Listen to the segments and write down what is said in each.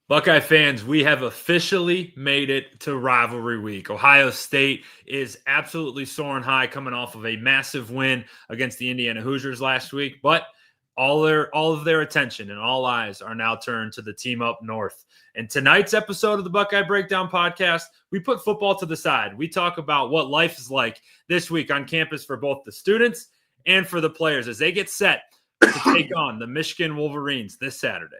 Buckeye fans, we have officially made it to Rivalry Week. Ohio State is absolutely soaring high, coming off of a massive win against the Indiana Hoosiers last week. But all of their attention and all eyes are now turned to the team up north. And tonight's episode of the Buckeye Breakdown podcast, we put football to the side. We talk about what life is like this week on campus for both the students and for the players as they get set to take on the Michigan Wolverines this Saturday.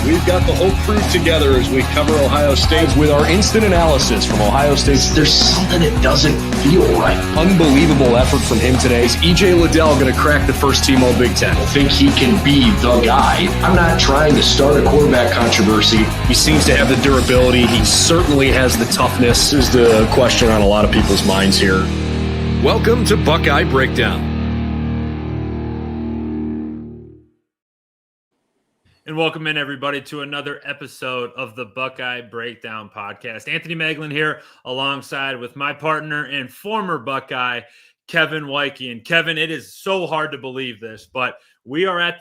We've got the whole crew together as we cover Ohio State with our instant analysis from Ohio State. There's something that doesn't feel right. Unbelievable effort from him today. Is E.J. Liddell going to crack the first team All-Big Ten? I think he can be the guy. I'm not trying to start a quarterback controversy. He seems to have the durability. He certainly has the toughness. This is the question on a lot of people's minds here. Welcome to Buckeye Breakdown. And welcome in, everybody, to another episode of the Buckeye Breakdown podcast. Anthony Moeglin here, alongside with my partner and former Buckeye, Kevin Woidke. And Kevin, it is so hard to believe this, but we are at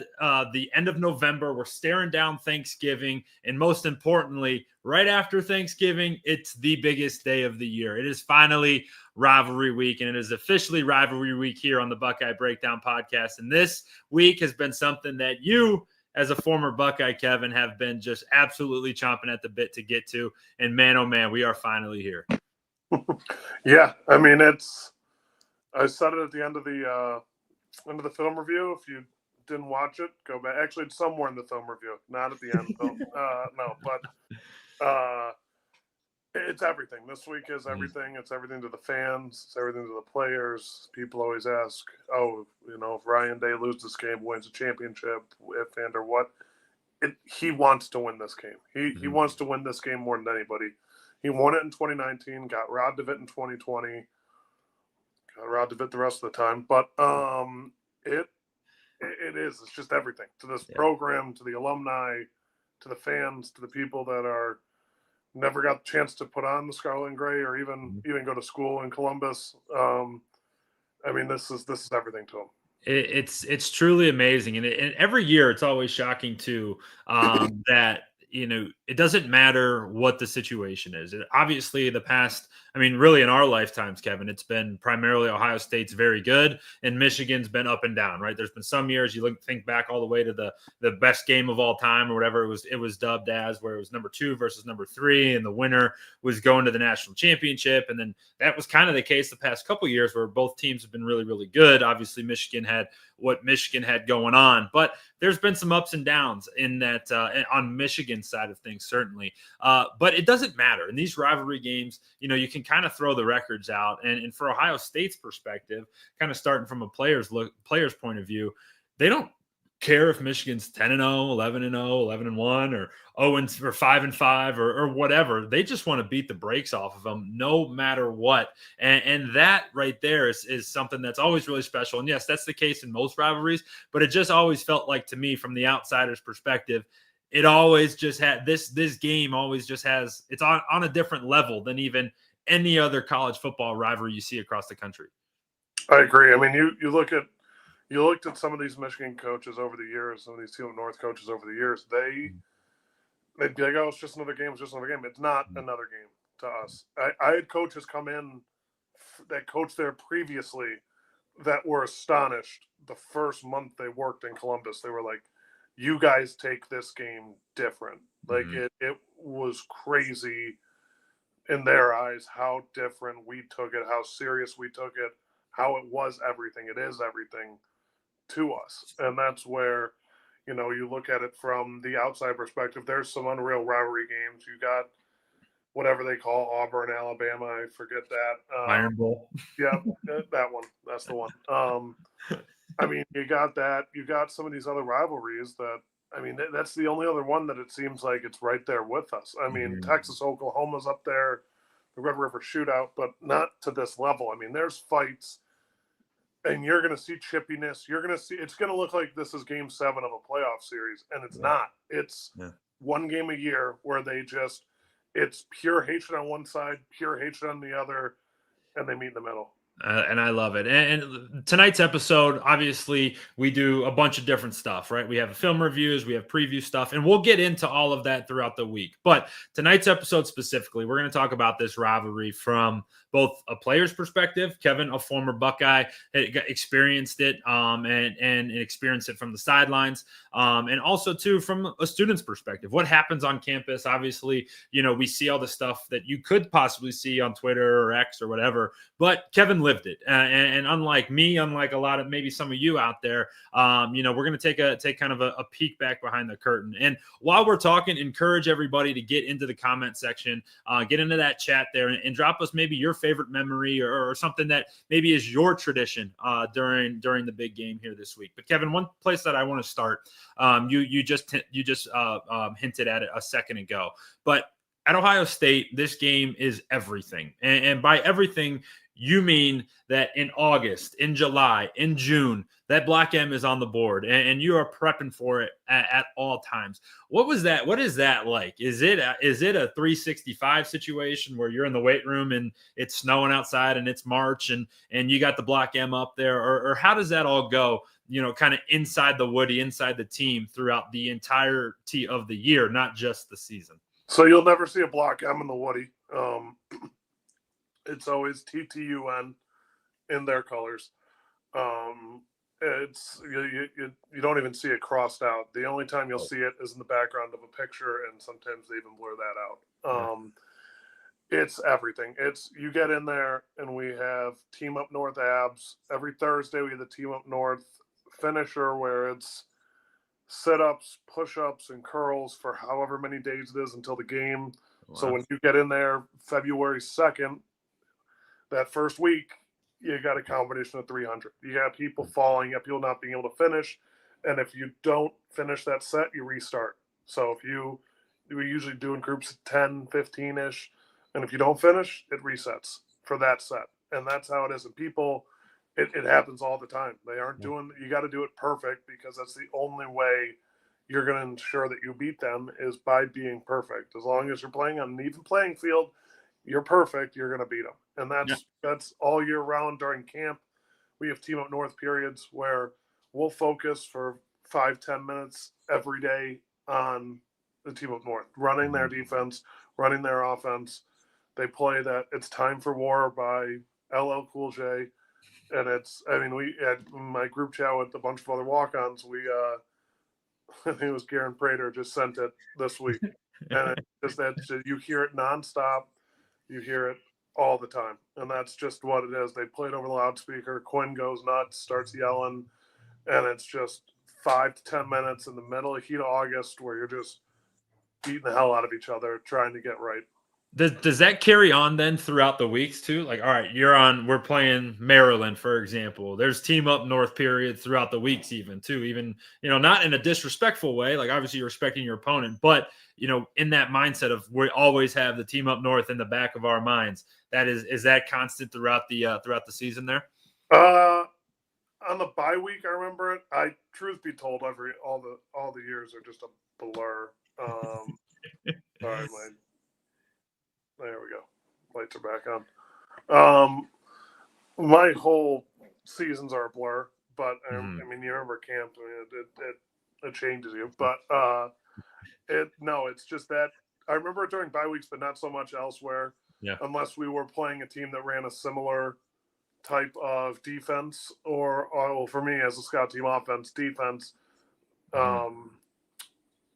the end of November. We're staring down Thanksgiving. And most importantly, right after Thanksgiving, it's the biggest day of the year. It is finally Rivalry Week, and it is officially Rivalry Week here on the Buckeye Breakdown podcast. And this week has been something that you, as a former Buckeye, Kevin, have been just absolutely chomping at the bit to get to. And man, oh man, we are finally here. Yeah, I mean, I said it at the end of the film review. If you didn't watch it, go back. Actually, it's somewhere in the film review, not at the end. It's everything. This week is everything. It's everything to the fans. It's everything to the players. People always ask, if Ryan Day loses this game, wins a championship, if and or what. He wants to win this game. He wants to win this game more than anybody. He won it in 2019, got robbed of it in 2020, got robbed of it the rest of the time. But it is. It's just everything to this program, to the alumni, to the fans, to the people that are never got the chance to put on the scarlet and gray or even go to school in Columbus. I mean, this is everything to them. It's truly amazing, and every year it's always shocking too that it doesn't matter what the situation is. Obviously, the past, really in our lifetimes, Kevin, it's been primarily Ohio State's very good, and Michigan's been up and down, right? There's been some years you think back all the way to the best game of all time or whatever it was dubbed as, where it was number 2 versus number 3, and the winner was going to the national championship. And then that was kind of the case the past couple of years where both teams have been really, really good. Obviously, Michigan had what Michigan had going on, but there's been some ups and downs in that on Michigan's side of things, certainly. But it doesn't matter. In these rivalry games, you can kind of throw the records out. And for Ohio State's perspective, kind of starting from a player's point of view, they don't care if Michigan's 10-0, 11-0, 11-1, or 5-5, or whatever. They just want to beat the brakes off of them no matter what. And that right there is something that's always really special. And yes, that's the case in most rivalries, but it just always felt like, to me, from the outsider's perspective, it always just had this game always just has, it's on a different level than even any other college football rivalry you see across the country. I agree. I mean, you looked at some of these Michigan coaches over the years, some of these Team North coaches over the years, they'd be like, oh, it's just another game. It's just another game. It's not another game to us. I had coaches come in that coached there previously that were astonished the first month they worked in Columbus. They were like, you guys take this game different. Like it was crazy in their eyes how different we took it, how serious we took it, how it was everything. It is everything to us. And that's where, you look at it from the outside perspective. There's some unreal rivalry games. You got whatever they call Auburn, Alabama. I forget that. Iron Bowl. Yeah, that one. That's the one. You got that. You got some of these other rivalries that, that's the only other one that it seems like it's right there with us. Texas, Oklahoma's up there, the Red River Shootout, but not to this level. There's fights, and you're going to see chippiness. You're going to see, it's going to look like this is game 7 of a playoff series, and it's not. It's one game a year where it's pure hatred on one side, pure hatred on the other, and they meet in the middle. And I love it. And tonight's episode, obviously, we do a bunch of different stuff, right? We have film reviews, we have preview stuff, and we'll get into all of that throughout the week. But tonight's episode specifically, we're going to talk about this rivalry from both a player's perspective. Kevin, a former Buckeye, experienced it and experienced it from the sidelines, and also too from a student's perspective. What happens on campus? Obviously, we see all the stuff that you could possibly see on Twitter or X or whatever, but Kevin lived it, and unlike me, unlike a lot of maybe some of you out there, we're going to take kind of a peek back behind the curtain. And while we're talking, encourage everybody to get into the comment section, get into that chat there, and drop us maybe your favorite memory or something that maybe is your tradition during the big game here this week. But Kevin, one place that I want to start, you just hinted at it a second ago, but at Ohio State, this game is everything. And by everything, you mean that in August, in July, in June, that Black M is on the board and you are prepping for it at all times. What was that? What is that like? Is it a 365 situation where you're in the weight room and it's snowing outside and it's March and you got the Black M up there? Or how does that all go, kind of inside the Woody, inside the team throughout the entirety of the year, not just the season? So you'll never see a Black M in the Woody. It's always TTUN in their colors. It's you don't even see it crossed out. The only time you'll see it is in the background of a picture, and sometimes they even blur that out. It's everything. It's you get in there, and we have Team Up North abs every Thursday. We have the Team Up North finisher where it's sit-ups, push-ups, and curls for however many days it is until the game. Wow. So when you get in there February 2nd, that first week, you got a combination of 300. You got people falling, you got people not being able to finish. And if you don't finish that set, you restart. So we usually do in groups of 10, 15-ish. And if you don't finish, it resets for that set. And that's how it is. And people, it happens all the time. They aren't doing, you got to do it perfect because that's the only way you're going to ensure that you beat them is by being perfect. As long as you're playing on an even playing field, you're perfect, you're going to beat them. And that's all year round during camp. We have Team Up North periods where we'll focus for 5-10 minutes every day on the Team Up North, running their defense, running their offense. They play that It's Time for War by LL Cool J. And we had my group chat with a bunch of other walk-ons. I think it was Garen Prater just sent it this week. And it's just that you hear it nonstop. You hear it all the time. And that's just what it is. They play it over the loudspeaker. Quinn goes nuts, starts yelling. And it's just 5 to 10 minutes in the middle of heat of August where you're just beating the hell out of each other, trying to get right. Does that carry on then throughout the weeks too? Like, all right, we're playing Maryland, for example. There's Team Up North periods throughout the weeks even, not in a disrespectful way. Like, obviously you're respecting your opponent, but, in that mindset of we always have the Team Up North in the back of our minds. Is that constant throughout the season there? On the bye week, I remember it. Truth be told, all the years are just a blur. Sorry, there we go. Lights are back on. My whole seasons are a blur, but you remember camp. It changes you, but it's just that I remember it during bye weeks, but not so much elsewhere. Yeah. Unless we were playing a team that ran a similar type of defense, or for me as a scout team offense, defense.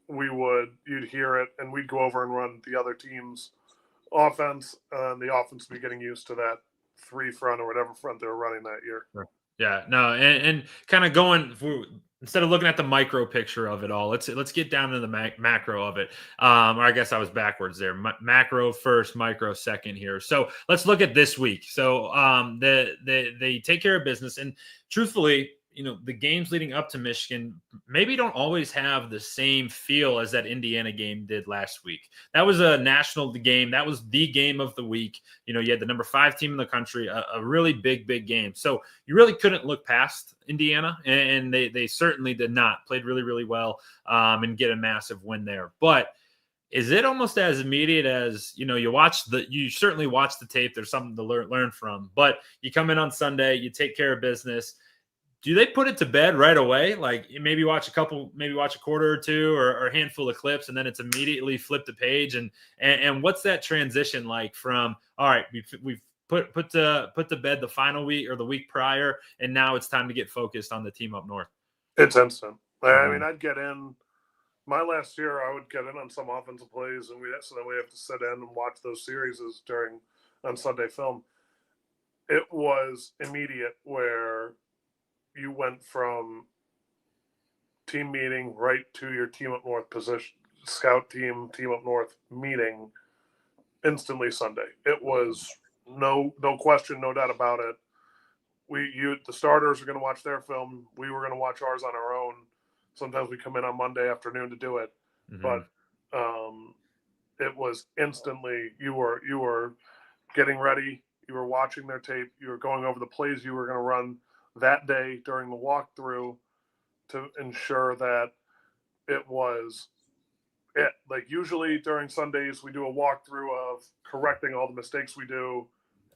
You'd hear it, and we'd go over and run the other team's offense, and the offense would be getting used to that 3 front or whatever front they were running that year. Yeah, no, and kind of going instead of looking at the micro picture of it all, let's get down to the macro of it. Or I guess I was backwards there. Macro first, micro second here. So let's look at this week. So they take care of business, and truthfully, the games leading up to Michigan maybe don't always have the same feel as that Indiana game did last week. That was a national game. That was the game of the week. You had the number 5 team in the country, a really big game. So you really couldn't look past Indiana, and they certainly did not. Played really, really well and get a massive win there. But is it almost as immediate as, you certainly watch the tape, there's something to learn from, but you come in on Sunday, you take care of business. Do they put it to bed right away? Like maybe watch a quarter or two or a handful of clips, and then it's immediately flip the page. And what's that transition like from, all right, we've put to bed the final week or the week prior, and now it's time to get focused on the team up north? It's instant. I mean, I'd get in my last year, I would get in on some offensive plays, and so then we have to sit in and watch those series on Sunday film. It was immediate where you went from team meeting right to your team up north position, scout team up north meeting instantly Sunday. It was no question, no doubt about it. The starters are going to watch their film. We were going to watch ours on our own. Sometimes we come in on Monday afternoon to do it, but it was instantly. You were getting ready. You were watching their tape. You were going over the plays you were going to run that day during the walkthrough to ensure that it was it. Like usually during Sundays, we do a walkthrough of correcting all the mistakes we do,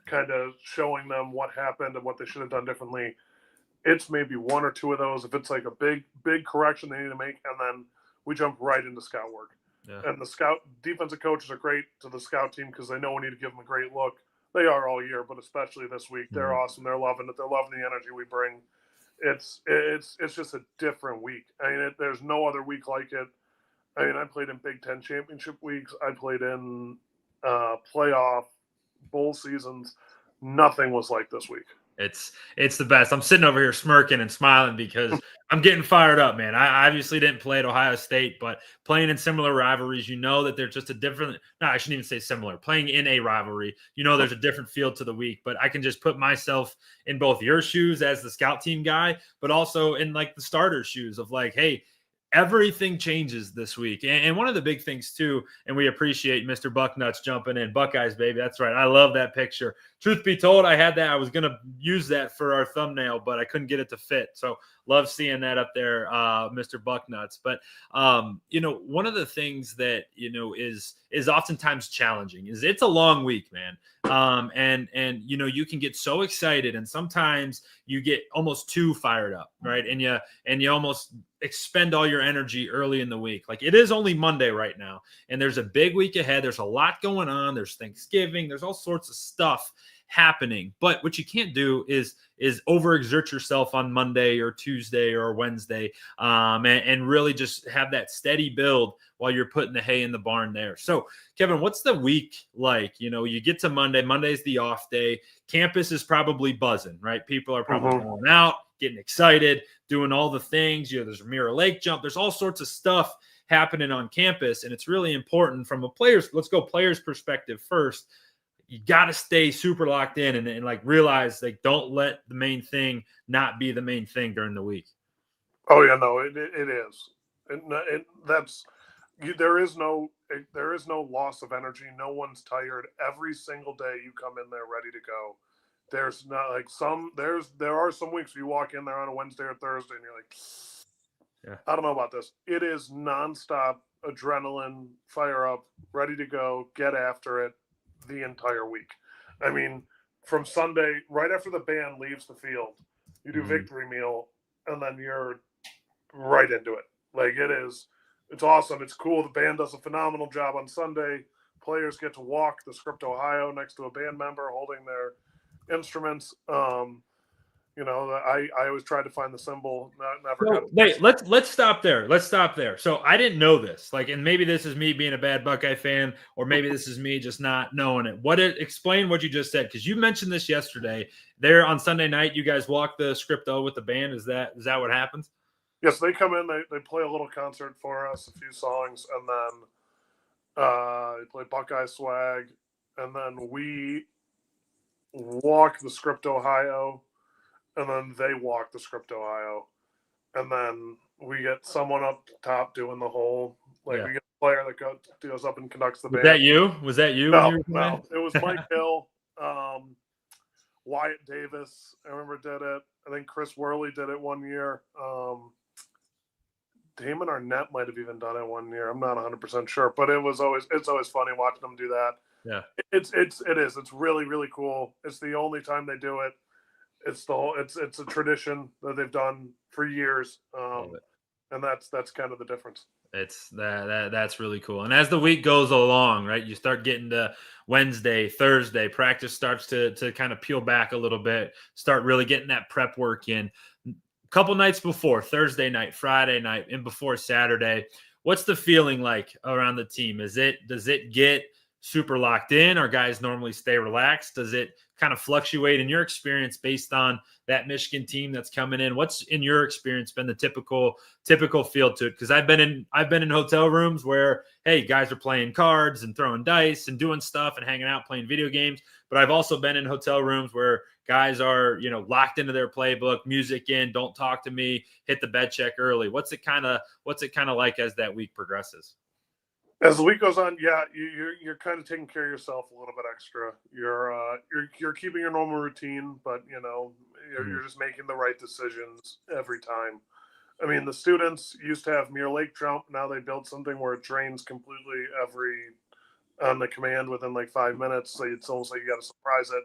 kind of showing them what happened and what they should have done differently. It's maybe one or two of those. If it's like a big correction they need to make, and then we jump right into scout work. Yeah. And the defensive coaches are great to the scout team because they know we need to give them a great look. They are all year, but especially this week, they're awesome. They're loving it. They're loving the energy we bring. It's just a different week. I mean, there's no other week like it. I mean, I played in Big Ten championship weeks. I played in playoff bowl seasons. Nothing was like this week. It's the best. I'm sitting over here smirking and smiling because I'm getting fired up, man. I obviously didn't play at Ohio State, but playing in similar rivalries, that they're just a different – no, I shouldn't even say similar. Playing in a rivalry, there's a different feel to the week. But I can just put myself in both your shoes as the scout team guy, but also in, like, the starter shoes of, like, hey – everything changes this week. And one of the big things too, and we appreciate Mr. Bucknuts jumping in. Buckeyes, baby. That's right. I love that picture. Truth be told, I had that. I was going to use that for our thumbnail, but I couldn't get it to fit. So love seeing that up there, Mr. Bucknuts. But, one of the things that, is oftentimes challenging is it's a long week, man. And you can get so excited, and sometimes you get almost too fired up, right? And you almost expend all your energy early in the week. Like, it is only Monday right now, and there's a big week ahead. There's a lot going on. There's Thanksgiving. There's all sorts of stuff happening. But what you can't do is overexert yourself on Monday or Tuesday or Wednesday, and really just have that steady build while you're putting the hay in the barn there. So, Kevin, what's the week like? You get to Monday. Monday's the off day. Campus is probably buzzing, right? People are probably going out, getting excited, doing all the things. There's a Mirror Lake jump. There's all sorts of stuff happening on campus, and it's really important from a player's perspective first. You got to stay super locked in and like realize, like, don't let the main thing not be the main thing during the week. Oh yeah, no, it is. There is no loss of energy. No one's tired. Every single day you come in there ready to go. There's not like there are some weeks you walk in there on a Wednesday or Thursday and you're like, yeah, I don't know about this. It is nonstop adrenaline, fire up, ready to go, get after it the entire week. I mean, from Sunday, right after the band leaves the field, you do victory meal, and then you're right into it. Like, it's awesome. It's cool. The band does a phenomenal job on Sunday. Players get to walk the script Ohio next to a band member holding their instruments. I always tried to find the symbol. Wait, let's stop there. So I didn't know this. Like, and maybe this is me being a bad Buckeye fan, or maybe this is me just not knowing it. Explain what you just said, because you mentioned this yesterday. There on Sunday night, you guys walk the scripto with the band. Is that what happens? Yes, they come in. They play a little concert for us, a few songs, and then they play Buckeye swag, and then we walk the script Ohio. And then they walk the script Ohio. And then we get someone up top doing the whole, we get a player that goes up and conducts the band. Was that you? No. It was Mike Hill, Wyatt Davis, I remember, did it. I think Chris Worley did it one year. Damon Arnett might have even done it one year. I'm not 100% sure, but it's always funny watching them do that. Yeah. It is. It's really, really cool. It's the only time they do it. It's a tradition that they've done for years. And that's kind of the difference. That's really cool. And as the week goes along, right, you start getting to Wednesday, Thursday, practice starts to kind of peel back a little bit, start really getting that prep work in. A couple nights before, Thursday night, Friday night, and before Saturday, what's the feeling like around the team? Does it get super locked in? Or guys normally stay relaxed? Does it kind of fluctuate in your experience based on that Michigan team that's coming in? What's in your experience been the typical feel to it? Because I've been in hotel rooms where, hey, guys are playing cards and throwing dice and doing stuff and hanging out playing video games. But I've also been in hotel rooms where guys are, locked into their playbook, music in, don't talk to me, hit the bed check early. What's it kind of like as that week progresses? As the week goes on, yeah, you're kind of taking care of yourself a little bit extra. You're keeping your normal routine, but you're just making the right decisions every time. I mean, the students used to have Mirror Lake jump. Now they built something where it drains completely on the command within like 5 minutes. So it's almost like you got to surprise it.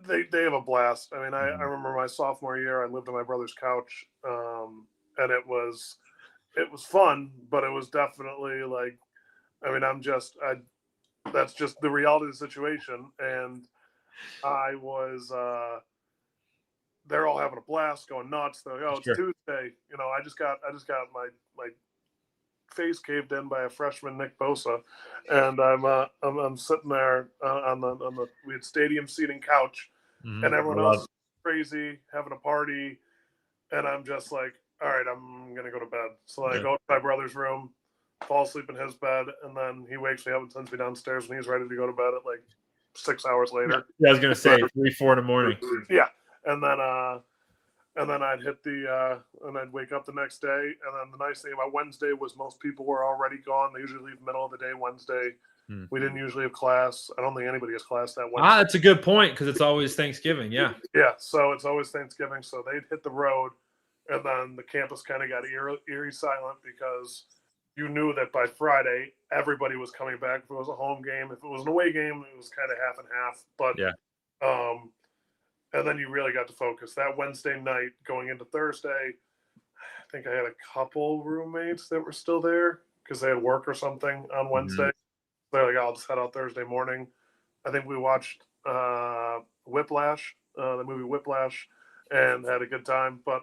They have a blast. I mean, I remember my sophomore year, I lived on my brother's couch, and it was fun, but it was definitely like, I mean, that's just the reality of the situation. And I was, they're all having a blast, going nuts. They're like, oh, it's Sure. Tuesday. I just got my face caved in by a freshman, Nick Bosa. And I'm sitting there we had stadium seating couch, and everyone else is crazy, having a party. And I'm just like, all right, I'm going to go to bed. So I go to my brother's room, fall asleep in his bed, and then he wakes me up and sends me downstairs, and he's ready to go to bed at like 6 hours later. Yeah, I was going to say 3, 4 in the morning. Yeah. And then I'd and I'd wake up the next day. And then the nice thing about Wednesday was most people were already gone. They usually leave middle of the day Wednesday. We didn't usually have class. I don't think anybody has class that Wednesday. That's a good point, because it's always Thanksgiving. Yeah. Yeah. So it's always Thanksgiving. So they'd hit the road. And then the campus kind of got eerie silent, because you knew that by Friday, everybody was coming back. If it was a home game, if it was an away game, it was kind of half and half. But, yeah. And then you really got to focus. That Wednesday night going into Thursday, I think I had a couple roommates that were still there because they had work or something on Wednesday. They're like, I'll just head out Thursday morning. I think we watched Whiplash, the movie Whiplash, and had a good time. But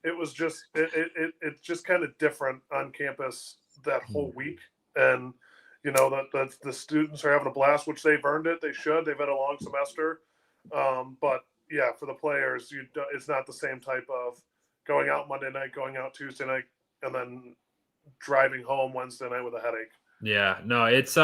it was just it's just kind of different on campus that whole week. And that the students are having a blast, which they've earned it. They should. They've had a long semester. But yeah, for the players, it's not the same type of going out Monday night, going out Tuesday night, and then driving home Wednesday night with a headache. Yeah, no, it's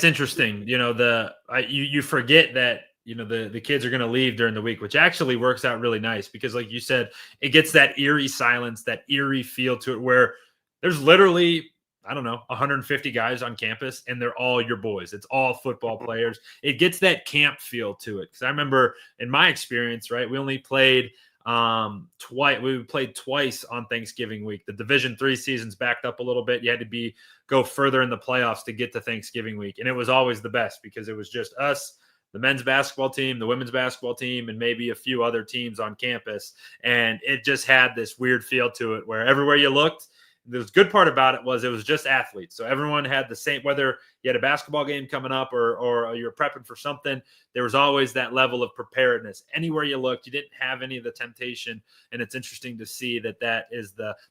interesting. You forget that the kids are going to leave during the week, which actually works out really nice, because like you said, it gets that eerie silence, that eerie feel to it, where there's literally, I don't know, 150 guys on campus, and they're all your boys. It's all football players. It gets that camp feel to it. Because I remember in my experience, right, we only played twice. We played twice on Thanksgiving week. The Division III season's backed up a little bit. You had to go further in the playoffs to get to Thanksgiving week, and it was always the best, because it was just us, the men's basketball team, the women's basketball team, and maybe a few other teams on campus. And it just had this weird feel to it, where everywhere you looked, the good part about it was just athletes. So everyone had the same, whether you had a basketball game coming up or you're prepping for something, there was always that level of preparedness. Anywhere you looked, you didn't have any of the temptation. And it's interesting to see that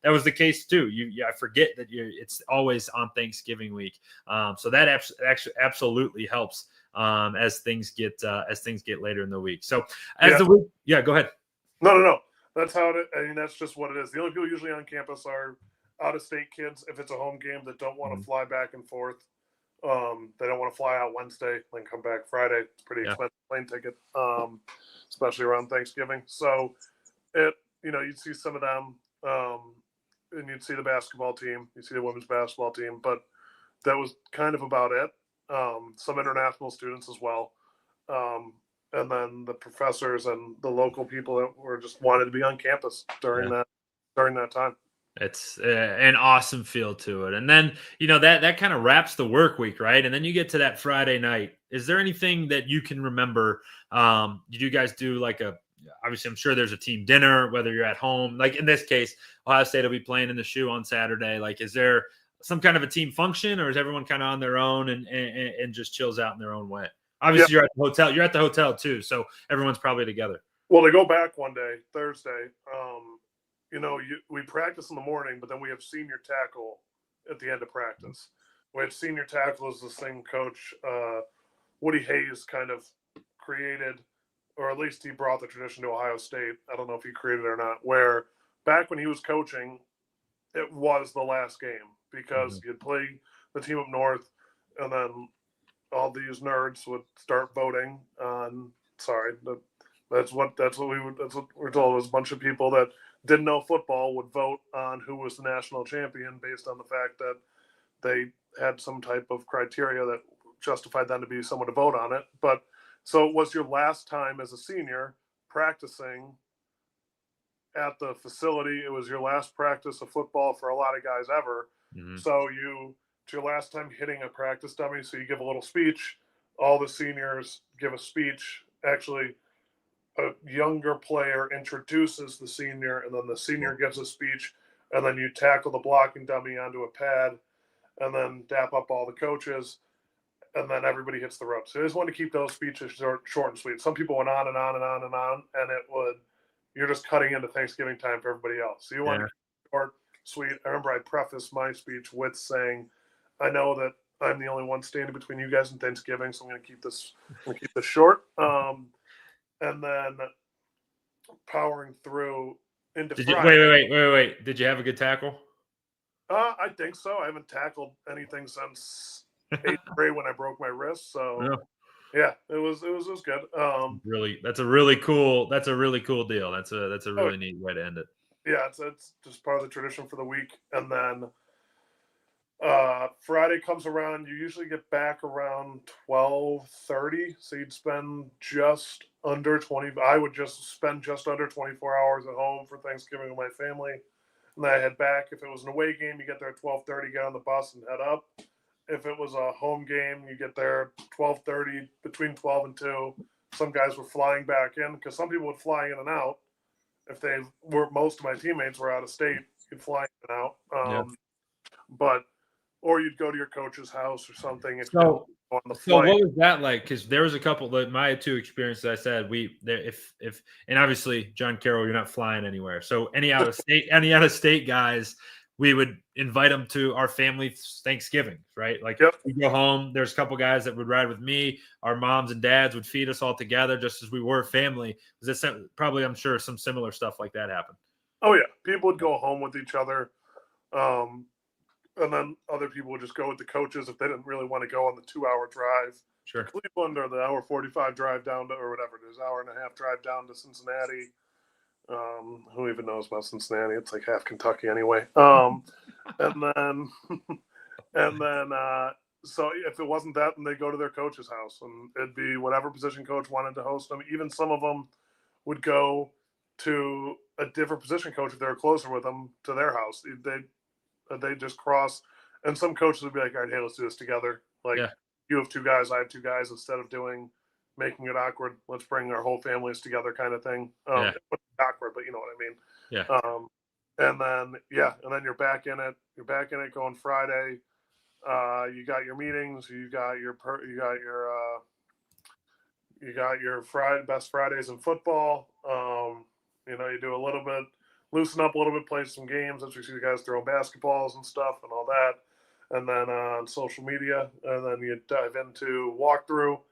was the case too. I forget that it's always on Thanksgiving week. So that actually absolutely helps as things get later in the week. So the week, go ahead. No. That's how that's just what it is. The only people usually on campus are out-of-state kids, if it's a home game, that don't want to fly back and forth. They don't want to fly out Wednesday and come back Friday. It's pretty expensive plane ticket, especially around Thanksgiving. So you'd see some of them, and you'd see the basketball team, you'd see the women's basketball team, but that was kind of about it. Some international students as well. and then the professors and the local people that were just wanted to be on campus during that time. It's an awesome feel to it. And then, that kind of wraps the work week, right? And then you get to that Friday night. Is there anything that you can remember? Did you guys do like obviously I'm sure there's a team dinner, whether you're at home, like in this case, Ohio State will be playing in the shoe on Saturday. Like, is there some kind of a team function, or is everyone kind of on their own and just chills out in their own way? Obviously you're at the hotel. You're at the hotel too. So everyone's probably together. Well, they go back one day, Thursday. We practice in the morning, but then we have senior tackle at the end of practice. Which senior tackle is this thing Coach Woody Hayes kind of created, or at least he brought the tradition to Ohio State. I don't know if he created it or not, where back when he was coaching, it was the last game because you'd play the team up north, and then all these nerds would start voting on. That's what we're told. Was a bunch of people that didn't know football would vote on who was the national champion based on the fact that they had some type of criteria that justified them to be someone to vote on it. But so it was your last time as a senior practicing at the facility. It was your last practice of football for a lot of guys ever. Mm-hmm. So it's your last time hitting a practice dummy. So you give a little speech. All the seniors give a speech. Actually, a younger player introduces the senior, and then the senior gives a speech, and then you tackle the blocking dummy onto a pad, and then dap up all the coaches, and then everybody hits the ropes. So I just wanted to keep those speeches short and sweet. Some people went on and on and on and on, and you're just cutting into Thanksgiving time for everybody else. So you want to keep it short, sweet. I remember I prefaced my speech with saying, I know that I'm the only one standing between you guys and Thanksgiving, so I'm going to keep this short. And then powering through into Friday. Wait. Did you have a good tackle? I think so. I haven't tackled anything since 8th grade when I broke my wrist. So yeah, it was good. That's a really cool deal. That's a really neat way to end it. Yeah, it's just part of the tradition for the week. And then Friday comes around, you usually get back around 12:30, so you'd spend just under 20. I would just spend just under 24 hours at home for Thanksgiving with my family, and then I head back. If it was an away game, you get there at 12:30, get on the bus and head up. If it was a home game, you get there 12:30, between 12 and 2. Some guys were flying back in because some people would fly in and out. If most of my teammates were out of state, you'd fly in and out. Or you'd go to your coach's house or something. So what was that like? Because there was a couple. My two experiences. I said and obviously John Carroll, you're not flying anywhere. So any out of state guys, we would invite them to our family Thanksgiving, right? Like we go home. There's a couple guys that would ride with me. Our moms and dads would feed us all together, just as we were family. Was this probably? I'm sure some similar stuff like that happened. Oh yeah, people would go home with each other. And then other people would just go with the coaches if they didn't really want to go on the 2-hour drive to Cleveland, or the hour 45 drive down to, or whatever it is, hour and a half drive down to Cincinnati. Who even knows about Cincinnati? It's like half Kentucky anyway. So if it wasn't that, then they go to their coach's house, and it'd be whatever position coach wanted to host them. Even some of them would go to a different position coach if they were closer with them to their house. They just cross, and some coaches would be like, all right, hey, let's do this together. You have 2 guys, I have 2 guys, instead of making it awkward, let's bring our whole families together kind of thing. It wasn't awkward, but you know what I mean. Yeah. And then you're back in it. You're back in it going Friday. You got your meetings, you got your best Fridays in football. You do a little bit, loosen up a little bit, play some games. That's what you guys throwing basketballs and stuff and all that. And then on social media, and then you dive into walkthrough,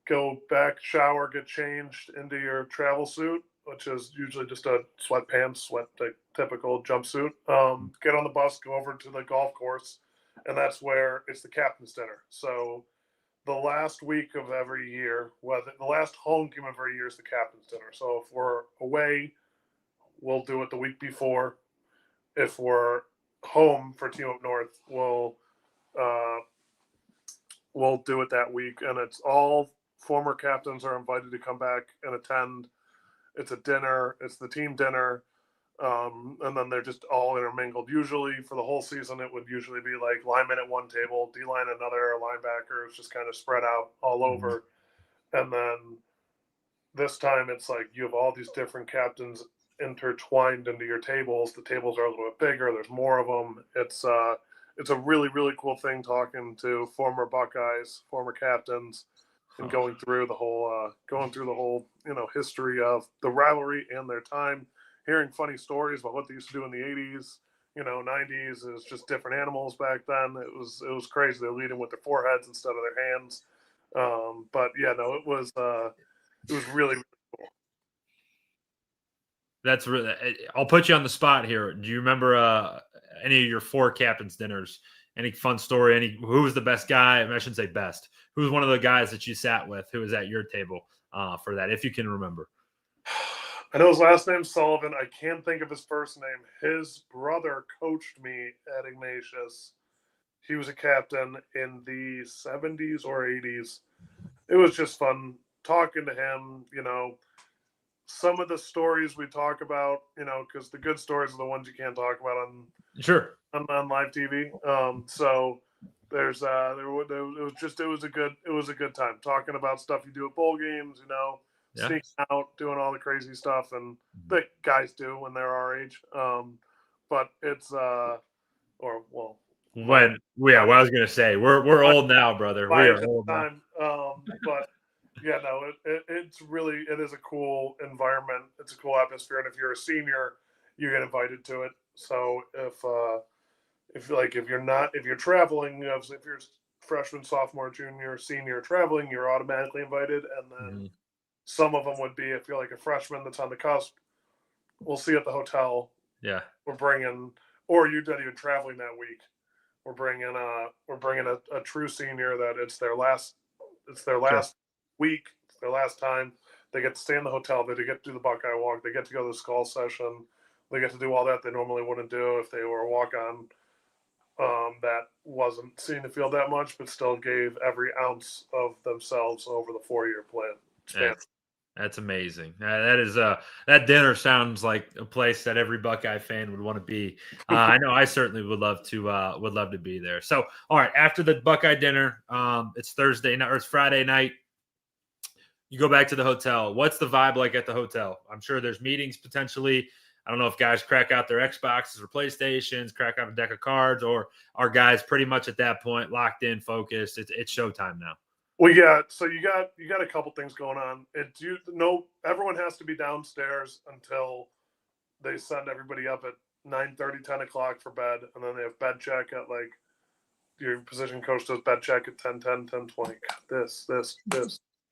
go back, shower, get changed into your travel suit, which is usually just a sweatpants, typical jumpsuit. Get on the bus, go over to the golf course, and that's where it's the captain's dinner. So the last week of every year, the last home game of every year is the captain's dinner. So if we're away, we'll do it the week before. If we're home for Team Up North, we'll do it that week. And it's all former captains are invited to come back and attend. It's a dinner. It's the team dinner. And then they're just all intermingled. Usually for the whole season, it would usually be like linemen at one table, D-line another, linebackers just kind of spread out all over. And then this time it's like you have all these different captains intertwined into your tables. The tables are a little bit bigger. There's more of them. It's a really, really cool thing talking to former Buckeyes, former captains, and going through the whole history of the rivalry and their time. Hearing funny stories about what they used to do in the 80s, 90s. It was just different animals back then. It was crazy. They're leading with their foreheads instead of their hands. But yeah, no, it was really, really cool. That's really. I'll put you on the spot here. Do you remember any of your four captains' dinners? Any fun story? Who was the best guy? I shouldn't say best. Who was one of the guys that you sat with? Who was at your table for that, if you can remember? I know his last name's Sullivan. I can't think of his first name. His brother coached me at Ignatius. He was a captain in the 70s or 80s. It was just fun talking to him, some of the stories we talk about, because the good stories are the ones you can't talk about on live TV. So there's it was a good time talking about stuff you do at bowl games, sneaking out, doing all the crazy stuff and that guys do when they're our age. But it's I was gonna say we're old now, brother. We are old now. But yeah, no, it is a cool environment. It's a cool atmosphere, and if you're a senior, you get invited to it. So if you're traveling, if you're freshman, sophomore, junior, senior traveling, you're automatically invited, and then some of them would be if you're like a freshman that's on the cusp. We'll see you at the hotel. Yeah, we're bringing, or you're not even traveling that week. We're bringing a true senior that it's their last week, it's their last time. They get to stay in the hotel. They get to do the Buckeye walk. They get to go to the skull session. They get to do all that they normally wouldn't do if they were a walk-on that wasn't seeing the field that much, but still gave every ounce of themselves over the 4-year plan. That's amazing. That dinner sounds like a place that every Buckeye fan would want to be. I know I certainly would love to be there. So, all right, after the Buckeye dinner, it's Thursday night or it's Friday night. You go back to the hotel. What's the vibe like at the hotel? I'm sure there's meetings potentially. I don't know if guys crack out their Xboxes or PlayStations, crack out a deck of cards, or are guys pretty much at that point locked in, focused? It's showtime now. Well, yeah. So you got a couple things going on. Everyone has to be downstairs until they send everybody up at 9:30, 10 o'clock for bed, and then they have bed check at like your position coach does bed check at 10:10, 10:20. This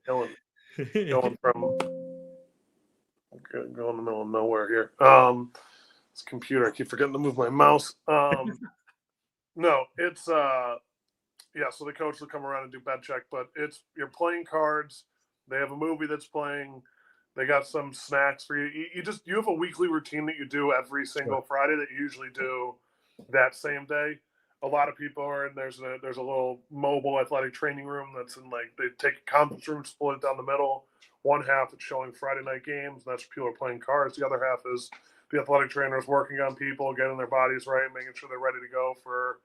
killing. Going in the middle of nowhere here. This computer, I keep forgetting to move my mouse. No, it's so the coach will come around and do bed check, but you're playing cards. They have a movie that's playing. They got some snacks for you. You have a weekly routine that you do every single Friday that you usually do that same day. A lot of people are in. There's a little mobile athletic training room that's in they take a conference room, split it down the middle. One half is showing Friday night games. That's where people are playing cards. The other half is the athletic trainers working on people, getting their bodies right, making sure they're ready to go for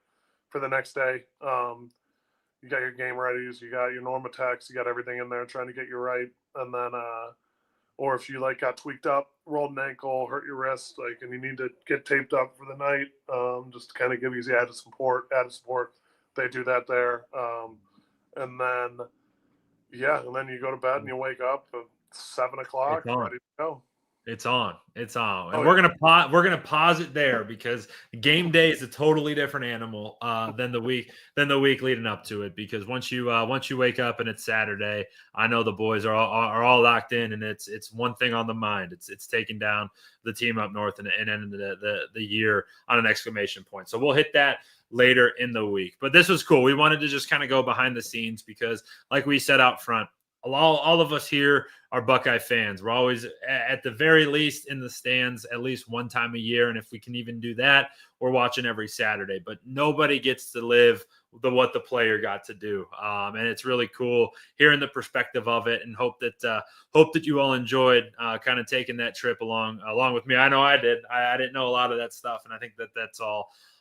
the next day. You got your game readies, you got your Normatex, you got everything in there trying to get you right. And then, or if you got tweaked up, rolled an ankle, hurt your wrist, and you need to get taped up for the night, just to kind of give you the added support. They do that there. And then you go to bed and you wake up at 7 o'clock, ready to go. It's on. And we're gonna pause it there because game day is a totally different animal than the week leading up to it. Because once you wake up and it's Saturday, I know the boys are all locked in, and it's one thing on the mind. It's taking down the team up north and ending the year on an exclamation point. So we'll hit that later in the week. But this was cool. We wanted to just kind of go behind the scenes because, like we said out front, all of us here are Buckeye fans. We're always, at the very least, in the stands at least one time a year. And if we can even do that, we're watching every Saturday. But nobody gets to live what the player got to do. And it's really cool hearing the perspective of it, and hope that you all enjoyed kind of taking that trip along with me. I know I did. I didn't know a lot of that stuff, and I think that's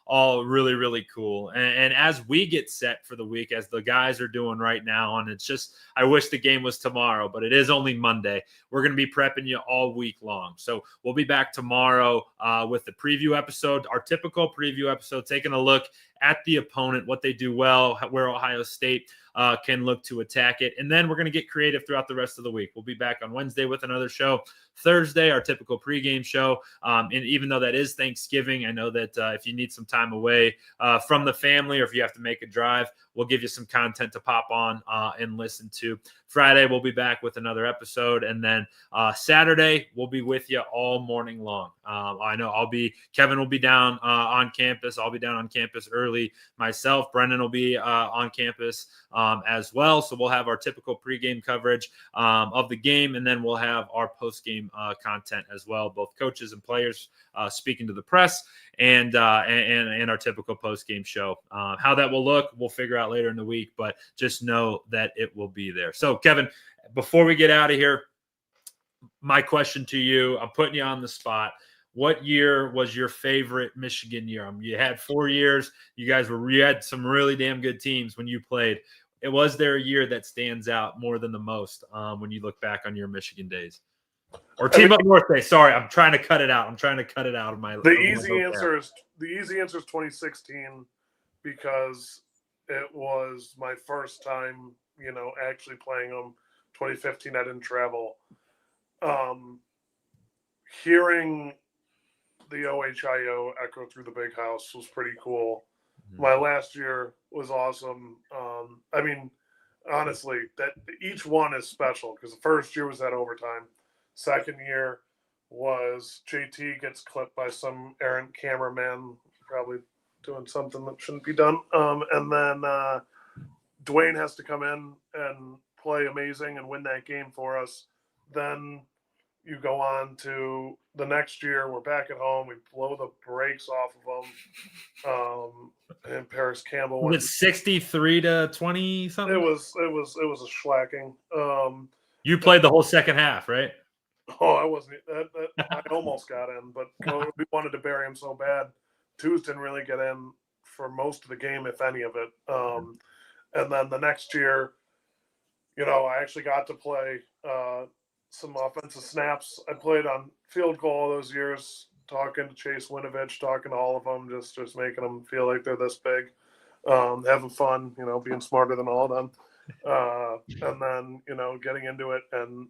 all really, really cool. And as we get set for the week, as the guys are doing right now, and it's just, I wish the game was tomorrow, but it is only Monday. We're going to be prepping you all week long. So we'll be back tomorrow with the preview episode, our typical preview episode, taking a look at the opponent, what they do well, where Ohio State can look to attack it. And then we're going to get creative throughout the rest of the week. We'll be back on Wednesday with another show. Thursday, our typical pregame show. And even though that is Thanksgiving, I know that if you need some time away from the family, or if you have to make a drive, we'll give you some content to pop on and listen to. Friday, we'll be back with another episode. And then Saturday, we'll be with you all morning long. I know Kevin will be down on campus. I'll be down on campus early myself. Brendan will be on campus as well. So we'll have our typical pregame coverage of the game, and then we'll have our postgame content as well, both coaches and players speaking to the press, and our typical postgame show. How that will look, we'll figure out later in the week, but just know that it will be there. So, Kevin, before we get out of here, my question to you, I'm putting you on the spot. What year was your favorite Michigan year? You had 4 years. You had some really damn good teams when you played. Was there a year that stands out more than the most when you look back on your Michigan days? Or Team Up North days. Sorry, I'm trying to cut it out. Of my. The easy answer is 2016, because it was my first time, actually playing them. 2015, I didn't travel. Hearing the OHIO echo through the big house was pretty cool. My last year was awesome. Honestly, that each one is special, because the first year was that overtime. Second year was JT gets clipped by some errant cameraman, probably doing something that shouldn't be done. And then Dwayne has to come in and play amazing and win that game for us. Then you go on to the next year. We're back at home. We blow the brakes off of them. And Paris Campbell was it 63-20 something? It was a shellacking. You played the whole second half, right? Oh, I wasn't. I almost got in, but we wanted to bury him so bad. Twos didn't really get in for most of the game, if any of it. And then the next year, I actually got to play some offensive snaps. I played on field goal all those years, talking to Chase Winovich, talking to all of them, just making them feel like they're this big, having fun, being smarter than all of them. And then, getting into it. And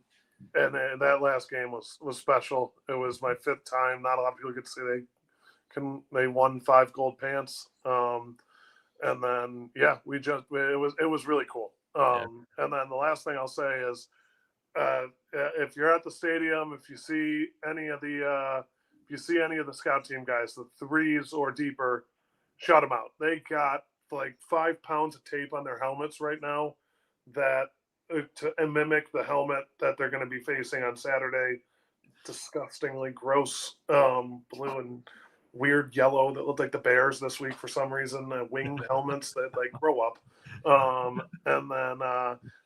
that last game was special. It was my fifth time. Not a lot of people get to say they won 5 gold pants. And then, it was really cool. And then the last thing I'll say is, if you're at the stadium, if you see any of the scout team guys, the 3s or deeper, shut them out. They got like 5 pounds of tape on their helmets right now that to mimic the helmet that they're going to be facing on Saturday. Disgustingly gross, blue and weird yellow that looked like the Bears this week for some reason. Winged helmets that grow up. And then,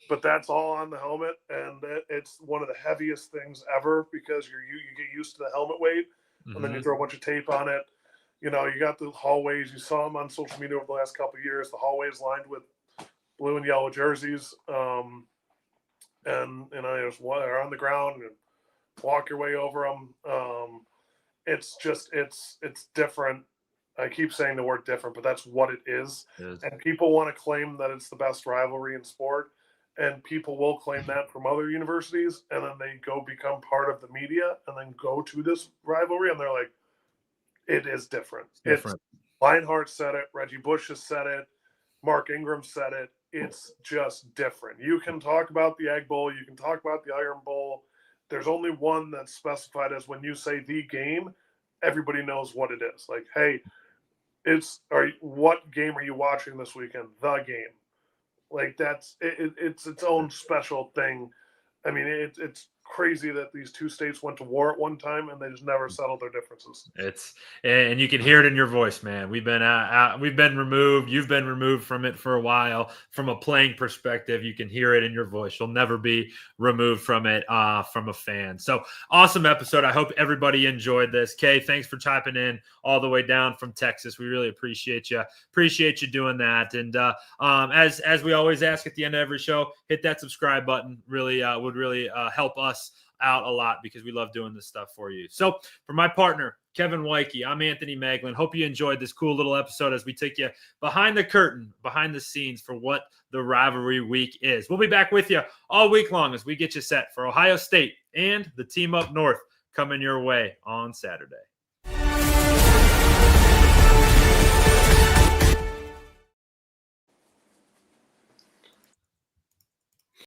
but that's all on the helmet, and it's one of the heaviest things ever, because you get used to the helmet weight, and then you throw a bunch of tape on it. You got the hallways. You saw them on social media over the last couple of years. The hallways lined with blue and yellow jerseys, and they're on the ground and walk your way over them. It's different. I keep saying the word different, but that's what it is. And people want to claim that it's the best rivalry in sport, and people will claim that from other universities, and then they go become part of the media and then go to this rivalry, and they're like, it is different. Lionheart said it. Reggie Bush has said it. Mark Ingram said it. It's just different. You can talk about the Egg Bowl. You can talk about the Iron Bowl. There's only one that's specified as, when you say the game, everybody knows what it is. Like, hey, what game are you watching this weekend? The game. Like, it's its own special thing. I mean, it's crazy that these two states went to war at one time and they just never settled their differences. And you can hear it in your voice, man. We've been removed. You've been removed from it for a while. From a playing perspective, you can hear it in your voice. You'll never be removed from it from a fan. So awesome episode. I hope everybody enjoyed this. Kay, thanks for typing in all the way down from Texas. We really appreciate you. Appreciate you doing that. And as we always ask at the end of every show, hit that subscribe button. Really would really help us out a lot because we love doing this stuff for you. So for my partner, Kevin Woidke, I'm Anthony Moeglin. Hope you enjoyed this cool little episode as we take you behind the curtain, behind the scenes for what the rivalry week is. We'll be back with you all week long as we get you set for Ohio State and the team up north coming your way on Saturday.